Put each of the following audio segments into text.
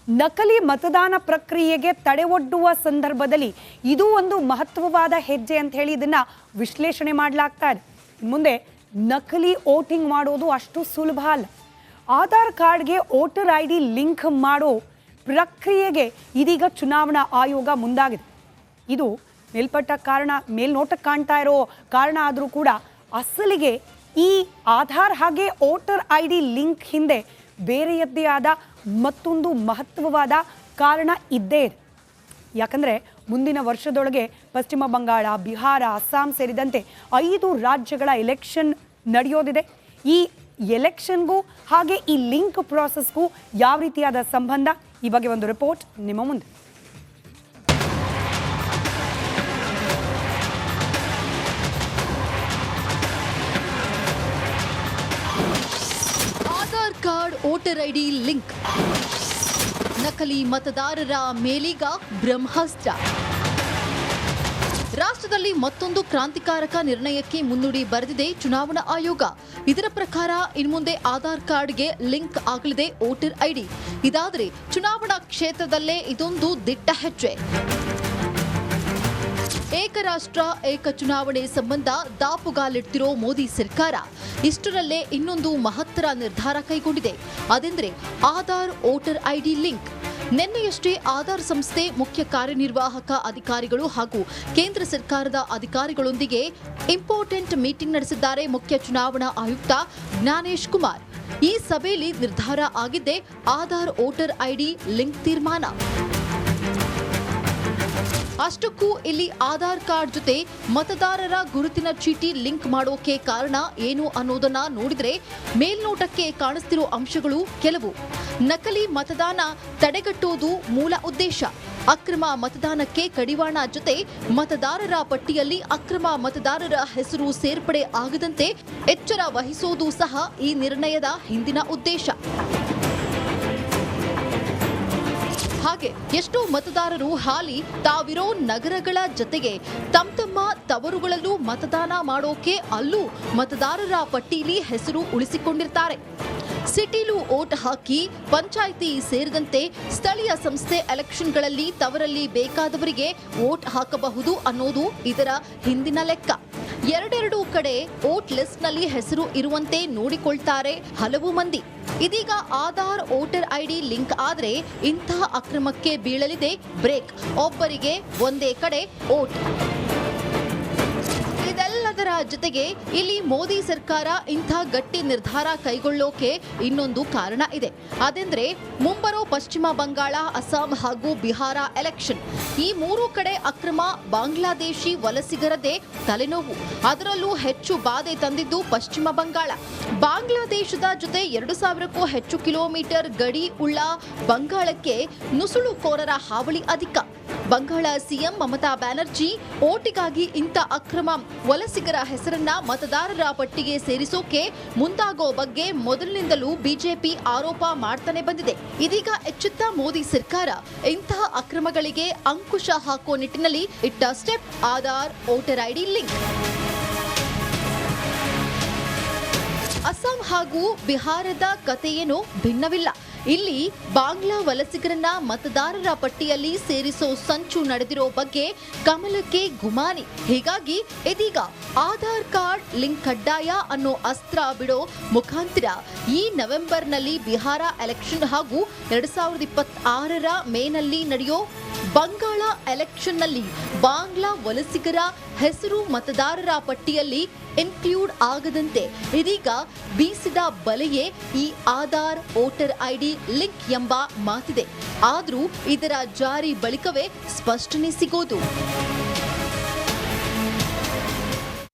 ನಕಲಿ ಮತದಾನ ಪ್ರಕ್ರಿಯೆಗೆ ತಡೆ ಒಡ್ಡುವ ಸಂದರ್ಭದಲ್ಲಿ ಇದು ಒಂದು ಮಹತ್ವವಾದ ಹೆಜ್ಜೆ ಅಂತ ಹೇಳಿ ಇದನ್ನ ವಿಶ್ಲೇಷಣೆ ಮಾಡಲಾಗ್ತಾ ಇದೆ. ಮುಂದೆ ನಕಲಿ ವೋಟಿಂಗ್ ಮಾಡೋದು ಅಷ್ಟು ಸುಲಭ ಅಲ್ಲ. ಆಧಾರ್ ಕಾರ್ಡ್ಗೆ ವೋಟರ್ ID ಲಿಂಕ್ ಮಾಡೋ ಪ್ರಕ್ರಿಯೆಗೆ ಇದೀಗ ಚುನಾವಣಾ ಆಯೋಗ ಮುಂದಾಗಿದೆ. ಇದು ಮೇಲ್ನೋಟಕ್ಕೆ ಕಾಣ್ತಾ ಇರೋ ಕಾರಣ ಆದರೂ ಕೂಡ ಅಸಲಿಗೆ ಈ ಆಧಾರ್ ಹಾಗೆ ವೋಟರ್ ID ಲಿಂಕ್ ಹಿಂದೆ ಬೇರೆಯದ್ದೇ ಆದ ಮತ್ತೊಂದು ಮಹತ್ವವಾದ ಕಾರಣ ಇದ್ದೇ ಇದೆ. ಯಾಕಂದರೆ ಮುಂದಿನ ವರ್ಷದೊಳಗೆ ಪಶ್ಚಿಮ ಬಂಗಾಳ, ಬಿಹಾರ, ಅಸ್ಸಾಂ ಸೇರಿದಂತೆ 5 ರಾಜ್ಯಗಳ ಎಲೆಕ್ಷನ್ ನಡೆಯೋದಿದೆ. ಈ ಎಲೆಕ್ಷನ್ಗೂ ಹಾಗೆ ಈ ಲಿಂಕ್ ಪ್ರಾಸೆಸ್ಗೂ ಯಾವ ರೀತಿಯಾದ ಸಂಬಂಧ, ಈ ಬಗ್ಗೆ ಒಂದು ರಿಪೋರ್ಟ್ ನಿಮ್ಮ ಮುಂದೆ. Aadhaar card voter ID link, ನಕಲಿ ಮತದಾರರ ಮೇಲೀಗ ಬ್ರಹ್ಮಾಸ್ತ್ರ. ರಾಷ್ಟ್ರದಲ್ಲಿ ಮತ್ತೊಂದು ಕ್ರಾಂತಿಕಾರಕ ನಿರ್ಣಯಕ್ಕೆ ಮುನ್ನುಡಿ ಬರೆದಿದೆ ಚುನಾವಣಾ ಆಯೋಗ. ಇದರ ಪ್ರಕಾರ ಇನ್ಮುಂದೆ ಆಧಾರ್ ಕಾರ್ಡ್ಗೆ ಲಿಂಕ್ ಆಗಲಿದೆ ವೋಟರ್ ID. ಇದಾದರೆ ಚುನಾವಣಾ ಕ್ಷೇತ್ರದಲ್ಲೇ ಇದೊಂದು ದಿಟ್ಟ ಹೆಜ್ಜೆ. ಏಕರಾಷ್ಟ್ರ ಏಕ ಚುನಾವಣೆ ಸಂಬಂಧ ದಾಪುಗಾಲಿಡ್ತಿರೋ ಮೋದಿ ಸರ್ಕಾರ ಇಷ್ಟರಲ್ಲೇ ಇನ್ನೊಂದು ಮಹತ್ತರ ನಿರ್ಧಾರ ಕೈಗೊಂಡಿದೆ. ಅದೆಂದರೆ ಆಧಾರ್ ವೋಟರ್ ID ಲಿಂಕ್. ನಿನ್ನೆಯಷ್ಟೇ ಆಧಾರ್ ಸಂಸ್ಥೆ ಮುಖ್ಯ ಕಾರ್ಯನಿರ್ವಾಹಕ ಅಧಿಕಾರಿಗಳು ಹಾಗೂ ಕೇಂದ್ರ ಸರ್ಕಾರದ ಅಧಿಕಾರಿಗಳೊಂದಿಗೆ ಇಂಪಾರ್ಟೆಂಟ್ ಮೀಟಿಂಗ್ ನಡೆಸಿದ್ದಾರೆ ಮುಖ್ಯ ಚುನಾವಣಾ ಆಯುಕ್ತ ಜ್ಞಾನೇಶ್ ಕುಮಾರ್. ಈ ಸಭೆಯಲ್ಲಿ ನಿರ್ಧಾರ ಆಗಿದ್ದೇ ಆಧಾರ್ ವೋಟರ್ ID ಲಿಂಕ್ ತೀರ್ಮಾನ. ಅಷ್ಟಕ್ಕೂ ಇಲ್ಲಿ ಆಧಾರ್ ಕಾರ್ಡ್ ಜೊತೆ ಮತದಾರರ ಗುರುತಿನ ಚೀಟಿ ಲಿಂಕ್ ಮಾಡೋಕೆ ಕಾರಣ ಏನು ಅನ್ನೋದನ್ನ ನೋಡಿದ್ರೆ ಮೇಲ್ನೋಟಕ್ಕೆ ಕಾಣಿಸ್ತಿರೋ ಅಂಶಗಳು ಕೆಲವು. ನಕಲಿ ಮತದಾನ ತಡೆಗಟ್ಟುವುದು ಮೂಲ ಉದ್ದೇಶ. ಅಕ್ರಮ ಮತದಾನಕ್ಕೆ ಕಡಿವಾಣ ಜೊತೆ ಮತದಾರರ ಪಟ್ಟಿಯಲ್ಲಿ ಅಕ್ರಮ ಮತದಾರರ ಹೆಸರು ಸೇರ್ಪಡೆ ಆಗದಂತೆ ಎಚ್ಚರ ವಹಿಸುವುದು ಸಹ ಈ ನಿರ್ಣಯದ ಹಿಂದಿನ ಉದ್ದೇಶ. ಹಾಗೆ ಎಷ್ಟೋ ಮತದಾರರು ಹಾಲಿ ತಾವಿರೋ ನಗರಗಳ ಜೊತೆಗೆ ತಮ್ಮ ತವರುಗಳಲ್ಲೂ ಮತದಾನ ಮಾಡೋಕೆ ಅಲ್ಲೂ ಮತದಾರರ ಪಟ್ಟಿಯಲ್ಲಿ ಹೆಸರು ಉಳಿಸಿಕೊಂಡಿರ್ತಾರೆ. ಸಿಟಿಲೂ ವೋಟ್ ಹಾಕಿ ಪಂಚಾಯಿತಿ ಸೇರಿದಂತೆ ಸ್ಥಳೀಯ ಸಂಸ್ಥೆ ಎಲೆಕ್ಷನ್ಗಳಲ್ಲಿ ತವರಲ್ಲಿ ಬೇಕಾದವರಿಗೆ ವೋಟ್ ಹಾಕಬಹುದು ಅನ್ನೋದು ಇದರ ಹಿಂದಿನ ಲೆಕ್ಕ. ಎರಡೆರಡು ಕಡೆ ವೋಟ್ ಲಿಸ್ಟ್ನಲ್ಲಿ ಹೆಸರು ಇರುವಂತೆ ನೋಡಿಕೊಳ್ತಾರೆ ಹಲವು ಮಂದಿ. ಇದೀಗ ಆಧಾರ್ ವೋಟರ್ ID ಲಿಂಕ್ ಆದ್ರೆ ಇಂತಹ ಅಕ್ರಮಕ್ಕೆ ಬೀಳಲಿದೆ ಬ್ರೇಕ್. ಒಬ್ಬರಿಗೆ ಒಂದೇ ಕಡೆ ವೋಟ್. ಇದೆಲ್ಲದರ ಜೊತೆಗೆ ಇಲ್ಲಿ ಮೋದಿ ಸರ್ಕಾರ ಇಂಥ ಗಟ್ಟಿ ನಿರ್ಧಾರ ಕೈಗೊಳ್ಳೋಕೆ ಇನ್ನೊಂದು ಕಾರಣ ಇದೆ. ಅದೆಂದ್ರೆ ಮುಂಬರೋ ಪಶ್ಚಿಮ ಬಂಗಾಳ, ಅಸ್ಸಾಂ ಹಾಗೂ ಬಿಹಾರ ಎಲೆಕ್ಷನ್. ಈ 3 ಕಡೆ ಅಕ್ರಮ ಬಾಂಗ್ಲಾದೇಶಿ ವಲಸಿಗರದೇ ತಲೆನೋವು. ಅದರಲ್ಲೂ ಹೆಚ್ಚು ಬಾಧೆ ತಂದಿದ್ದು ಪಶ್ಚಿಮ ಬಂಗಾಳ. ಬಾಂಗ್ಲಾದೇಶದ ಜೊತೆ 2000ಕ್ಕೂ ಹೆಚ್ಚು ಕಿಲೋಮೀಟರ್ ಗಡಿ ಉಳ್ಳ ಬಂಗಾಳಕ್ಕೆ ನುಸುಳುಕೋರರ ಹಾವಳಿ ಅಧಿಕ. ಬಂಗಾಳ ಸಿಎಂ ಮಮತಾ ಬ್ಯಾನರ್ಜಿ ಓಟಿಗಾಗಿ ಇಂಥ ಅಕ್ರಮ ವಲಸಿಗರ ಹೆಸರನ್ನ ಮತದಾರರ ಪಟ್ಟಿಗೆ ಸೇರಿಸೋಕೆ ಮುಂದಾಗೋ ಬಗ್ಗೆ ಮೊದಲಿನಿಂದಲೂ ಬಿಜೆಪಿ ಆರೋಪ ಮಾಡ್ತಾನೆ ಬಂದಿದೆ. ಇದೀಗ ಎಚ್ಚೆತ್ತ ಮೋದಿ ಸರ್ಕಾರ ಇಂತಹ ಅಕ್ರಮಗಳಿಗೆ ಅಂಕುಶ ಹಾಕೋ ನಿಟ್ಟಿನಲ್ಲಿ ಇಟ್ಟ step Aadhaar voter ID link. Assam ಹಾಗೂ ಬಿಹಾರದ ಕಥೆಯೇನೂ ಭಿನ್ನವಿಲ್ಲ. ಇಲ್ಲಿ ಬಾಂಗ್ಲಾ ವಲಸಿಗರನ್ನ ಮತದಾರರ ಪಟ್ಟಿಯಲ್ಲಿ ಸೇರಿಸೋ ಸಂಚು ನಡೆದಿರೋ ಬಗ್ಗೆ ಕಮಲಕ್ಕೆ ಗುಮಾನಿ. ಹೀಗಾಗಿ ಇದೀಗ ಆಧಾರ್ ಕಾರ್ಡ್ ಲಿಂಕ್ ಕಡ್ಡಾಯ ಅನ್ನೋ ಅಸ್ತ್ರ ಬಿಡೋ ಮುಖಾಂತರ ಈ ನವೆಂಬರ್ನಲ್ಲಿ ಬಿಹಾರ ಎಲೆಕ್ಷನ್ ಹಾಗೂ 2026ರ ಮೇನಲ್ಲಿ ನಡೆಯೋ ಬಂಗಾಳ ಎಲೆಕ್ಷನ್ನಲ್ಲಿ ಬಾಂಗ್ಲಾ ವಲಸಿಗರ ಹೆಸರು ಮತದಾರರ ಪಟ್ಟಿಯಲ್ಲಿ ಇನ್ಕ್ಲೂಡ್ ಆಗದಂತೆ ಇದೀಗ ಬೀಸಿದ ಬಲೆಯೇ ಈ ಆಧಾರ್ ವೋಟರ್ ID ಲಿಂಕ್ ಎಂಬ ಮಾತಿದೆ. ಆದರೂ ಇದರ ಜಾರಿ ಬಳಿಕವೇ ಸ್ಪಷ್ಟನೆ ಸಿಗೋದು.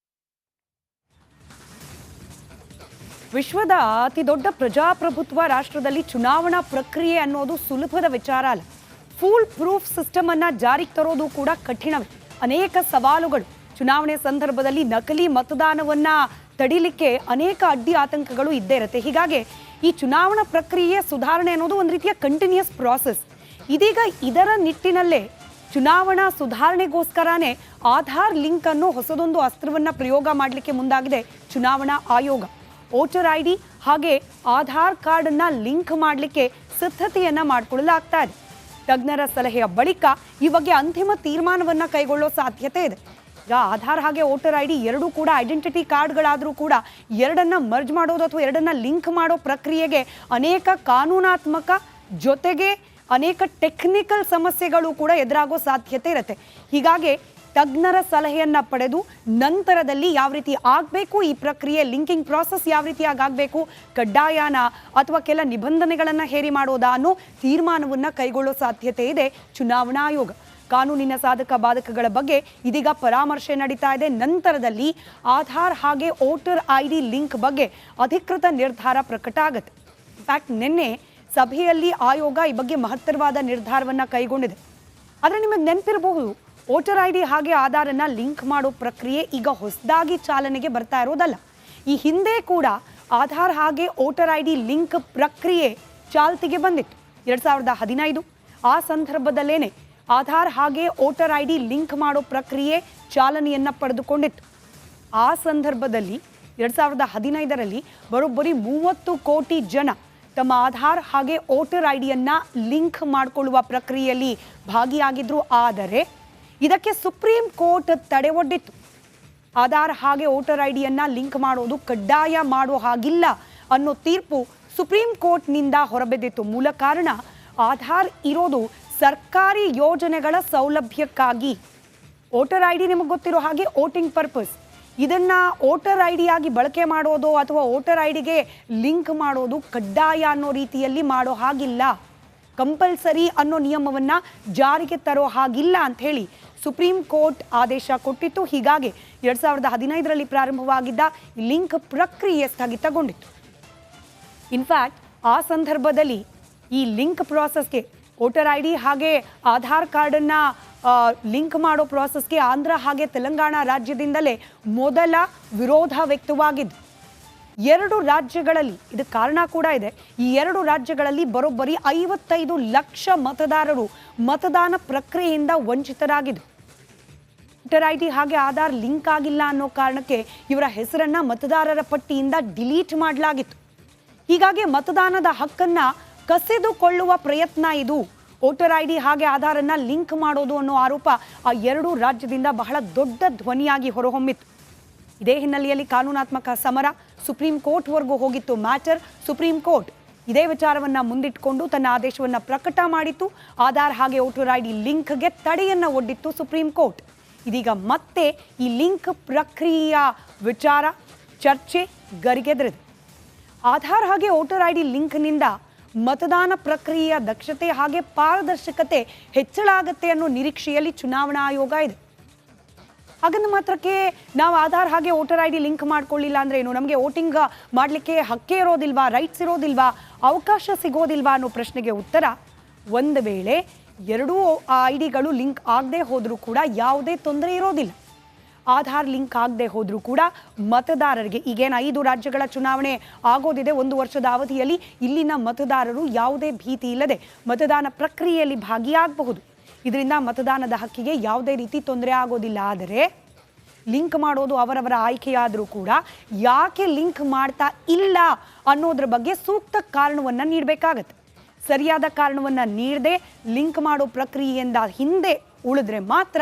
ವಿಶ್ವದ ಅತಿ ದೊಡ್ಡ ಪ್ರಜಾಪ್ರಭುತ್ವ ರಾಷ್ಟ್ರದಲ್ಲಿ ಚುನಾವಣಾ ಪ್ರಕ್ರಿಯೆ ಅನ್ನೋದು ಸುಲಭದ ವಿಚಾರ ಅಲ್ಲ. ಫುಲ್ ಪ್ರೂಫ್ ಸಿಸ್ಟಮ್ ಅನ್ನ ಜಾರಿಗೆ ತರೋದು ಕೂಡ ಕಠಿಣವೇ. ಅನೇಕ ಸವಾಲುಗಳು. ಚುನಾವಣೆ ಸಂದರ್ಭದಲ್ಲಿ ನಕಲಿ ಮತದಾನವನ್ನ ತಡಿಲಿಕ್ಕೆ ಅನೇಕ ಅಡ್ಡಿ ಆತಂಕಗಳು ಇದ್ದೇ ಇರುತ್ತೆ. ಹೀಗಾಗಿ ಈ ಚುನಾವಣಾ ಪ್ರಕ್ರಿಯೆ ಸುಧಾರಣೆ ಅನ್ನೋದು ಒಂದು ರೀತಿಯ ಕಂಟಿನ್ಯೂಸ್ ಪ್ರಾಸೆಸ್. ಇದೀಗ ಇದರ ನಿಟ್ಟಿನಲ್ಲೇ ಚುನಾವಣಾ ಸುಧಾರಣೆಗೋಸ್ಕರನೇ ಆಧಾರ್ ಲಿಂಕ್ ಅನ್ನು ಹೊಸದೊಂದು ಅಸ್ತ್ರವನ್ನ ಪ್ರಯೋಗ ಮಾಡಲಿಕ್ಕೆ ಮುಂದಾಗಿದೆ ಚುನಾವಣಾ ಆಯೋಗ. ವೋಟರ್ ಐ ಡಿ ಹಾಗೆ ಆಧಾರ್ ಕಾರ್ಡನ್ನು ಲಿಂಕ್ ಮಾಡಲಿಕ್ಕೆ ಸಿದ್ಧತೆಯನ್ನು ಮಾಡಿಕೊಳ್ಳಲಾಗ್ತಾ ಇದೆ. ತಜ್ಞರ ಸಲಹೆಯ ಬಳಿಕ ಈ ಬಗ್ಗೆ ಅಂತಿಮ ತೀರ್ಮಾನವನ್ನು ಕೈಗೊಳ್ಳೋ ಸಾಧ್ಯತೆ ಇದೆ. ಈಗ ಆಧಾರ್ ಹಾಗೆ ವೋಟರ್ ಐ ಡಿ ಎರಡೂ ಕೂಡ ಐಡೆಂಟಿಟಿ ಕಾರ್ಡ್ಗಳಾದರೂ ಕೂಡ ಎರಡನ್ನ ಮರ್ಜ್ ಮಾಡೋದು ಅಥವಾ ಎರಡನ್ನ ಲಿಂಕ್ ಮಾಡೋ ಪ್ರಕ್ರಿಯೆಗೆ ಅನೇಕ ಕಾನೂನಾತ್ಮಕ ಜೊತೆಗೆ ಅನೇಕ ಟೆಕ್ನಿಕಲ್ ಸಮಸ್ಯೆಗಳು ಕೂಡ ಎದುರಾಗೋ ಸಾಧ್ಯತೆ ಇರುತ್ತೆ. ಹೀಗಾಗಿ ತಜ್ಞರ ಸಲಹೆಯನ್ನು ಪಡೆದು ನಂತರದಲ್ಲಿ ಯಾವ ರೀತಿ ಆಗಬೇಕು ಈ ಪ್ರಕ್ರಿಯೆ, ಲಿಂಕಿಂಗ್ ಪ್ರಾಸೆಸ್ ಯಾವ ರೀತಿಯಾಗಿ ಆಗಬೇಕು, ಕಡ್ಡಾಯನ ಅಥವಾ ಕೆಲ ನಿಬಂಧನೆಗಳನ್ನು ಹೇರಿ ಮಾಡೋದಾ ಅನ್ನೋ ತೀರ್ಮಾನವನ್ನು ಕೈಗೊಳ್ಳೋ ಸಾಧ್ಯತೆ ಇದೆ ಚುನಾವಣಾ ಆಯೋಗ. ಕಾನೂನಿನ ಸಾಧಕ ಬಾಧಕಗಳ ಬಗ್ಗೆ ಇದೀಗ ಪರಾಮರ್ಶೆ ನಡೀತಾ ಇದೆ. ನಂತರದಲ್ಲಿ ಆಧಾರ್ ಹಾಗೆ ವೋಟರ್ ಐ ಡಿ ಲಿಂಕ್ ಬಗ್ಗೆ ಅಧಿಕೃತ ನಿರ್ಧಾರ ಪ್ರಕಟ ಆಗುತ್ತೆ. ಇನ್ಫ್ಯಾಕ್ಟ್ ನಿನ್ನೆ ಸಭೆಯಲ್ಲಿ ಆಯೋಗ ಈ ಬಗ್ಗೆ ಮಹತ್ತರವಾದ ನಿರ್ಧಾರವನ್ನು ಕೈಗೊಂಡಿದೆ. ಆದರೆ ನಿಮಗೆ ನೆನಪಿರಬಹುದು, ವೋಟರ್ ಐ ಡಿ ಹಾಗೆ ಆಧಾರನ್ನು ಲಿಂಕ್ ಮಾಡೋ ಪ್ರಕ್ರಿಯೆ ಈಗ ಹೊಸದಾಗಿ ಚಾಲನೆಗೆ ಬರ್ತಾ ಇರೋದಲ್ಲ. ಈ ಹಿಂದೆ ಕೂಡ ಆಧಾರ್ ಹಾಗೆ ವೋಟರ್ ಐ ಡಿ ಲಿಂಕ್ ಪ್ರಕ್ರಿಯೆ ಚಾಲ್ತಿಗೆ ಬಂದಿತ್ತು 2015. ಆ ಸಂದರ್ಭದಲ್ಲೇನೆ ಆಧಾರ್ ಹಾಗೆ ವೋಟರ್ ಐ ಡಿ ಲಿಂಕ್ ಮಾಡೋ ಪ್ರಕ್ರಿಯೆ ಚಾಲನೆಯನ್ನು ಪಡೆದುಕೊಂಡಿತ್ತು. ಆ ಸಂದರ್ಭದಲ್ಲಿ 2015ರಲ್ಲಿ ಬರೋಬ್ಬರಿ 30 ಕೋಟಿ ಜನ ತಮ್ಮ ಆಧಾರ್ ಹಾಗೆ ವೋಟರ್ ಐ ಡಿಯನ್ನು ಲಿಂಕ್ ಮಾಡಿಕೊಳ್ಳುವ ಪ್ರಕ್ರಿಯೆಯಲ್ಲಿ ಭಾಗಿಯಾಗಿದ್ರು. ಆದರೆ ಇದಕ್ಕೆ ಸುಪ್ರೀಂ ಕೋರ್ಟ್ ತಡೆ ಒಡ್ಡಿತ್ತು. ಆಧಾರ್ ಹಾಗೆ ವೋಟರ್ ಐ ಡಿಯನ್ನು ಲಿಂಕ್ ಮಾಡೋದು ಕಡ್ಡಾಯ ಮಾಡೋ ಹಾಗಿಲ್ಲ ಅನ್ನೋ ತೀರ್ಪು ಸುಪ್ರೀಂ ಕೋರ್ಟ್ನಿಂದ ಹೊರಬಿದ್ದಿತ್ತು. ಮೂಲ ಕಾರಣ ಆಧಾರ್ ಇರೋದು ಸರ್ಕಾರಿ ಯೋಜನೆಗಳ ಸೌಲಭ್ಯಕ್ಕಾಗಿ. ವೋಟರ್ ಐ ಡಿ ನಿಮಗೆ ಗೊತ್ತಿರೋ ಹಾಗೆ ವೋಟಿಂಗ್ ಪರ್ಪಸ್. ಇದನ್ನು ವೋಟರ್ ಐ ಡಿಯಾಗಿ ಬಳಕೆ ಮಾಡೋದು ಅಥವಾ ವೋಟರ್ ಐ ಡಿಗೆ ಲಿಂಕ್ ಮಾಡೋದು ಕಡ್ಡಾಯ ಅನ್ನೋ ರೀತಿಯಲ್ಲಿ ಮಾಡೋ ಹಾಗಿಲ್ಲ, ಕಂಪಲ್ಸರಿ ಅನ್ನೋ ನಿಯಮವನ್ನು ಜಾರಿಗೆ ತರೋ ಹಾಗಿಲ್ಲ ಅಂಥೇಳಿ ಸುಪ್ರೀಂ ಕೋರ್ಟ್ ಆದೇಶ ಕೊಟ್ಟಿತ್ತು. ಹೀಗಾಗಿ 2015ರಲ್ಲಿ ಪ್ರಾರಂಭವಾಗಿದ್ದ ಲಿಂಕ್ ಪ್ರಕ್ರಿಯೆ ಸ್ಥಗಿತಗೊಂಡಿತ್ತು. ಇನ್ಫ್ಯಾಕ್ಟ್ ಆ ಸಂದರ್ಭದಲ್ಲಿ ಈ ಲಿಂಕ್ ಪ್ರಾಸೆಸ್ಗೆ ವೋಟರ್ ಐ ಡಿ ಹಾಗೆ ಆಧಾರ್ ಕಾರ್ಡನ್ನು ಲಿಂಕ್ ಮಾಡೋ ಪ್ರಾಸೆಸ್ಗೆ ಆಂಧ್ರ ಹಾಗೆ ತೆಲಂಗಾಣ ರಾಜ್ಯದಿಂದಲೇ ಮೊದಲ ವಿರೋಧ ವ್ಯಕ್ತವಾಗಿದ್ದು. 2 ರಾಜ್ಯಗಳಲ್ಲಿ ಇದು ಕಾರಣ ಕೂಡ ಇದೆ. ಈ 2 ರಾಜ್ಯಗಳಲ್ಲಿ ಬರೋಬ್ಬರಿ 55 ಲಕ್ಷ ಮತದಾರರು ಮತದಾನ ಪ್ರಕ್ರಿಯೆಯಿಂದ ವಂಚಿತರಾಗಿದ್ದರು. ವೋಟರ್ ಐ ಡಿ ಹಾಗೆ ಆಧಾರ್ ಲಿಂಕ್ ಆಗಿಲ್ಲ ಅನ್ನೋ ಕಾರಣಕ್ಕೆ ಇವರ ಹೆಸರನ್ನು ಮತದಾರರ ಪಟ್ಟಿಯಿಂದ ಡಿಲೀಟ್ ಮಾಡಲಾಗಿತ್ತು. ಹೀಗಾಗಿ ಮತದಾನದ ಹಕ್ಕನ್ನು ಕಸಿದುಕೊಳ್ಳುವ ಪ್ರಯತ್ನ ಇದು. ವೋಟರ್ ಐ ಡಿ ಹಾಗೆ ಆಧಾರನ್ನು ಲಿಂಕ್ ಮಾಡೋದು ಅನ್ನೋ ಆರೋಪ ಆ 2 ರಾಜ್ಯದಿಂದ ಬಹಳ ದೊಡ್ಡ ಧ್ವನಿಯಾಗಿ ಹೊರಹೊಮ್ಮಿತ್ತು. ಇದೇ ಹಿನ್ನೆಲೆಯಲ್ಲಿ ಕಾನೂನಾತ್ಮಕ ಸಮರ ಸುಪ್ರೀಂ ಕೋರ್ಟ್ವರೆಗೂ ಹೋಗಿತ್ತು ಮ್ಯಾಟರ್. ಸುಪ್ರೀಂ ಕೋರ್ಟ್ ಇದೇ ವಿಚಾರವನ್ನು ಮುಂದಿಟ್ಟುಕೊಂಡು ತನ್ನ ಆದೇಶವನ್ನು ಪ್ರಕಟ ಮಾಡಿತ್ತು. ಆಧಾರ್ ಹಾಗೆ ವೋಟರ್ ಐ ಡಿ ಲಿಂಕ್ಗೆ ತಡೆಯನ್ನು ಒಡ್ಡಿತ್ತು ಸುಪ್ರೀಂ ಕೋರ್ಟ್. ಇದೀಗ ಮತ್ತೆ ಈ ಲಿಂಕ್ ಪ್ರಕ್ರಿಯೆಯ ವಿಚಾರ ಚರ್ಚೆ ಗರಿಗೆದರಿದೆ. ಆಧಾರ್ ಹಾಗೆ ವೋಟರ್ ಐ ಡಿ ಲಿಂಕ್ನಿಂದ ಮತದಾನ ಪ್ರಕ್ರಿಯೆಯ ದಕ್ಷತೆ ಹಾಗೆ ಪಾರದರ್ಶಕತೆ ಹೆಚ್ಚಳ ಆಗುತ್ತೆ ಅನ್ನೋ ನಿರೀಕ್ಷೆಯಲ್ಲಿ ಚುನಾವಣಾ ಆಯೋಗ ಇದೆ. ಹಾಗಂದ ಮಾತ್ರಕ್ಕೆ ನಾವು ಆಧಾರ್ ಹಾಗೆ ವೋಟರ್ ಐ ಡಿ ಲಿಂಕ್ ಮಾಡ್ಕೊಳ್ಳಿಲ್ಲ ಅಂದರೆ ಏನು, ನಮಗೆ ವೋಟಿಂಗ್ ಮಾಡಲಿಕ್ಕೆ ಹಕ್ಕೇ ಇರೋದಿಲ್ವಾ, ರೈಟ್ಸ್ ಇರೋದಿಲ್ವಾ, ಅವಕಾಶ ಸಿಗೋದಿಲ್ವಾ ಅನ್ನೋ ಪ್ರಶ್ನೆಗೆ ಉತ್ತರ, ಒಂದು ವೇಳೆ 2 ಐ ಡಿಗಳು ಲಿಂಕ್ ಆಗದೆ ಹೋದರೂ ಕೂಡ ಯಾವುದೇ ತೊಂದರೆ ಇರೋದಿಲ್ಲ. ಆಧಾರ್ ಲಿಂಕ್ ಆಗದೆ ಹೋದರೂ ಕೂಡ ಮತದಾರರಿಗೆ ಈಗೇನು 5 ರಾಜ್ಯಗಳ ಚುನಾವಣೆ ಆಗೋದಿದೆ 1 ವರ್ಷದ ಅವಧಿಯಲ್ಲಿ, ಇಲ್ಲಿನ ಮತದಾರರು ಯಾವುದೇ ಭೀತಿ ಇಲ್ಲದೆ ಮತದಾನ ಪ್ರಕ್ರಿಯೆಯಲ್ಲಿ ಭಾಗಿಯಾಗಬಹುದು. ಇದರಿಂದ ಮತದಾನದ ಹಕ್ಕಿಗೆ ಯಾವುದೇ ರೀತಿ ತೊಂದರೆ ಆಗೋದಿಲ್ಲ. ಆದರೆ ಲಿಂಕ್ ಮಾಡೋದು ಅವರವರ ಆಯ್ಕೆಯಾದರೂ ಕೂಡ ಯಾಕೆ ಲಿಂಕ್ ಮಾಡ್ತಾ ಇಲ್ಲ ಅನ್ನೋದ್ರ ಬಗ್ಗೆ ಸೂಕ್ತ ಕಾರಣವನ್ನು ನೀಡಬೇಕಾಗತ್ತೆ. ಸರಿಯಾದ ಕಾರಣವನ್ನು ನೀಡದೆ ಲಿಂಕ್ ಮಾಡೋ ಪ್ರಕ್ರಿಯೆಯಿಂದ ಹಿಂದೆ ಉಳಿದ್ರೆ ಮಾತ್ರ